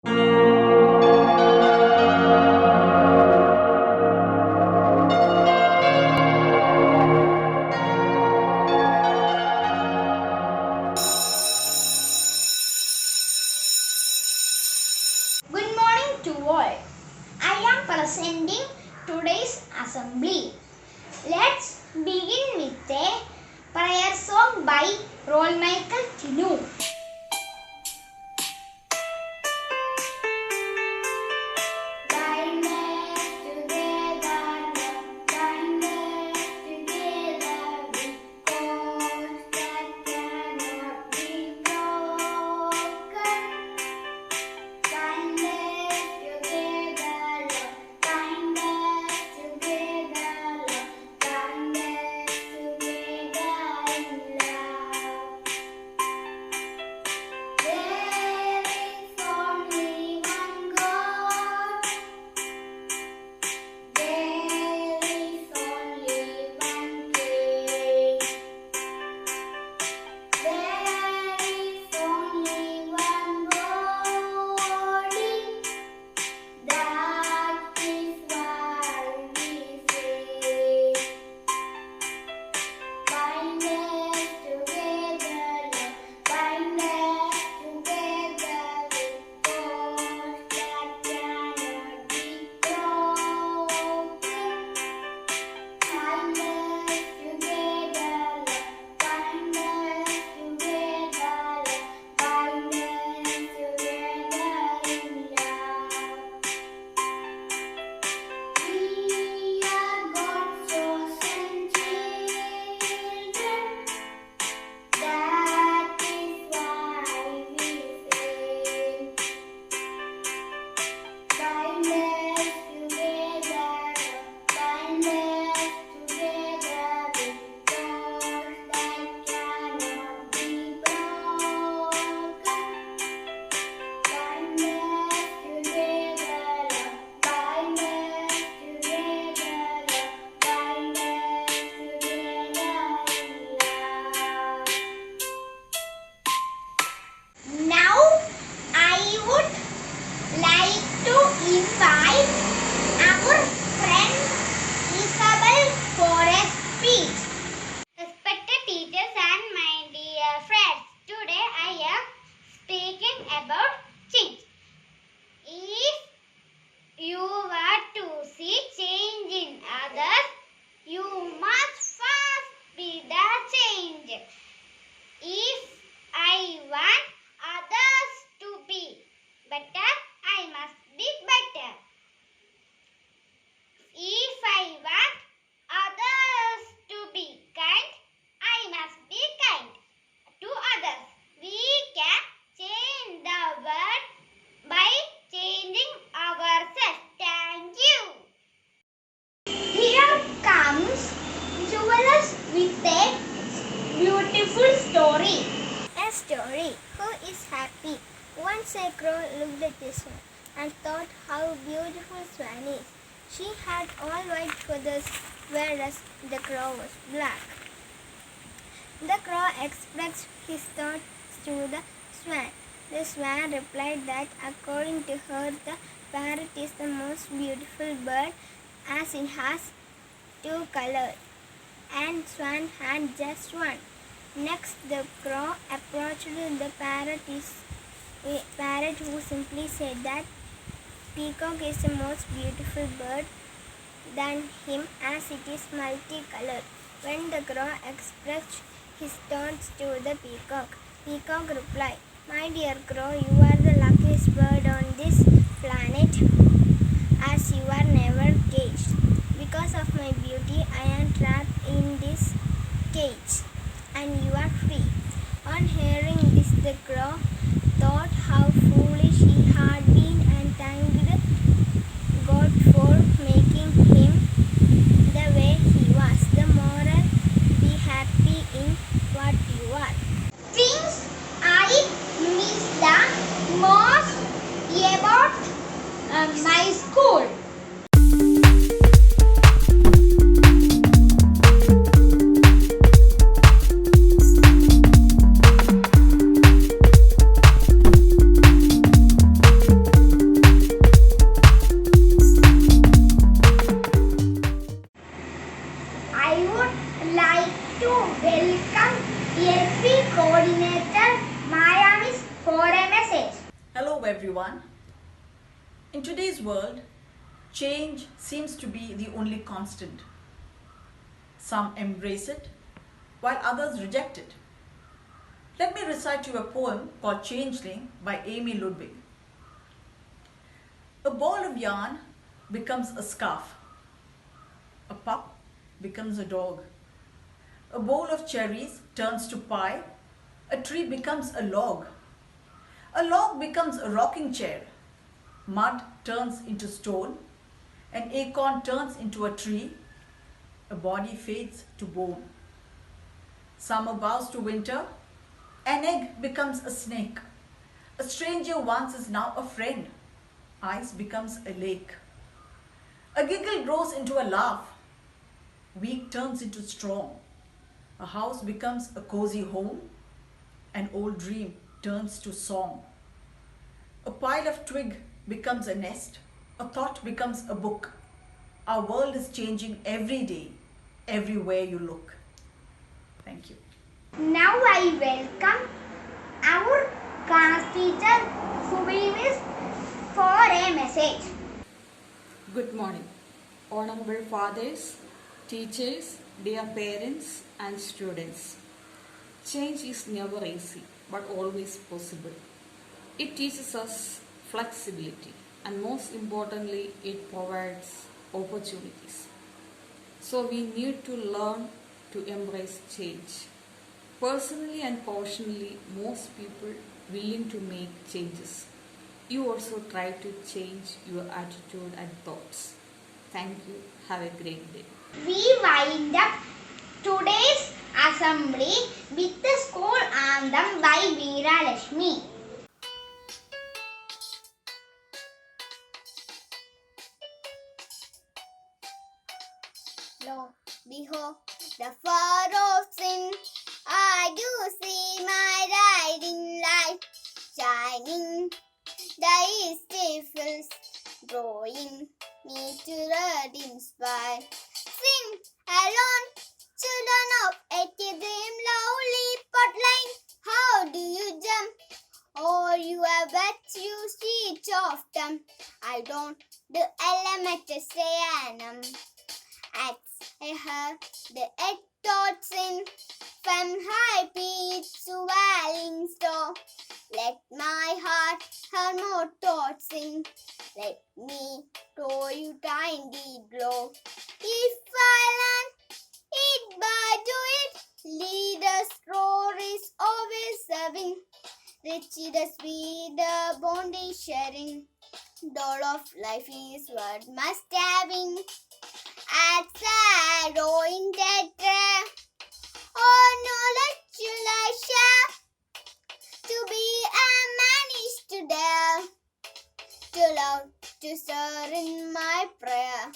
Good morning to all. I am presenting today's assembly. Let's begin with a prayer song by Roll Michael Tinu. Now I would like to invite our friend Isabel for a speech. Respected teachers and my dear friends, today I am speaking about change. If you were to see change in others, you must first be the change. If I want others to be better, I must be better. If I want others to be kind, I must be kind to others. We can change the world by changing ourselves. Thank you. Here comes Jewelers with a beautiful story. A story. Who is happy? Once a crow looked at the swan and thought how beautiful swan is. She had all white feathers, whereas the crow was black. The crow expressed his thoughts to the swan. The swan replied that according to her, the parrot is the most beautiful bird as it has two colors, and swan had just one. Next, the crow approached the parrot who simply said that peacock is the most beautiful bird than him as it is multicolored. When the crow expressed his thoughts to the peacock replied, "My dear crow, you are the luckiest bird on this planet as you are never caged. Because of my beauty, I am trapped in this cage and you are free." On hearing this, the crow thought how foolish he had been and thanked God for making him the way he was. The moral: be happy in what you are. Things I miss the most about my school. everyone. In today's world, change seems to be the only constant. Some embrace it, while others reject it. Let me recite you a poem called Changeling by Amy Ludwig. A ball of yarn becomes a scarf. A pup becomes a dog. A bowl of cherries turns to pie. A tree becomes a log. A log becomes a rocking chair. Mud turns into stone. An acorn turns into a tree. A body fades to bone. Summer bows to winter. An egg becomes a snake. A stranger once is now a friend. Ice becomes a lake. A giggle grows into a laugh. Weak turns into strong. A house becomes a cozy home. An old dream turns to song. A pile of twig becomes a nest. A thought becomes a book. Our world is changing every day, everywhere you look. Thank you. Now I welcome our class teacher Subhi for a message. Good morning, honorable fathers, teachers, dear parents and students. Change is never easy but always possible. It teaches us flexibility and most importantly it provides opportunities. So we need to learn to embrace change. Personally and professionally, most people willing to make changes. You also try to change your attitude and thoughts. Thank you. Have a great day. We wind up today's assembly with the school anthem by Veera Lakshmi. Lo, behold, the far off sin. I do see my riding light shining. The east fields drawing me to the dim spire. Sing along, children of a dream, lovely potline. How do you jump? Oh, you have bet you street of them. I don't do elementary say at I heard the eight thoughts in from high peaks to valley store. Let my heart have more thoughts in. Let me show you tiny glow. If I learn it by do it, leader stories always serving. Rich the sweet, the bond is sharing. Doll of life is what must having. At sad or in dead prayer. Oh, knowledge will I share. To be a man is to dare. To love, to serve in my prayer.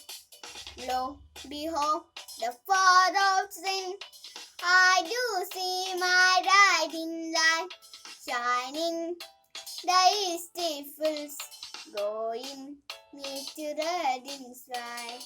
Lo, behold, the far of sin. I do see my riding light shining. The east fields going me to the dim sky.